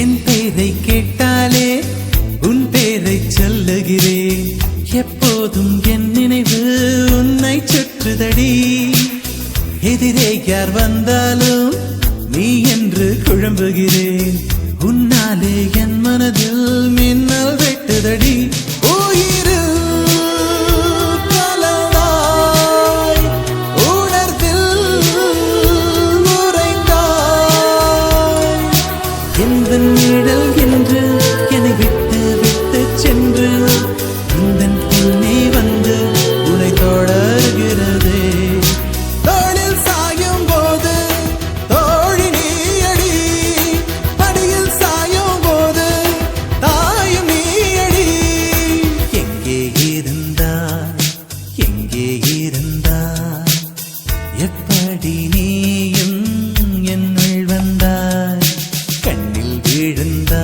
என் பேரை கேட்டாலே உன் பேரை சொல்லுகிறேன். எப்போதும் என் நினைவு உன்னை சுற்றுதடி. எதிரே யார் வந்தாலும் நீ என்று குழம்புகிறேன். உன்னாலே என் மனதில் மின்னல் வெட்டுதடி. நிழல் என்று என்னை விட்டு விட்டு சென்று உந்தன் பின்னே வந்து உனை தொடர்கிறதே. தோளில் சாயும் போது தோழி நீயடி, படியில் சாயும் போது தாயும் நீயடி. எங்கே இருந்தாய், எங்கே இருந்தாய், எப்படி நீயும் என்னுள் வந்தாய். கண்ணில் விழுந்தாய்,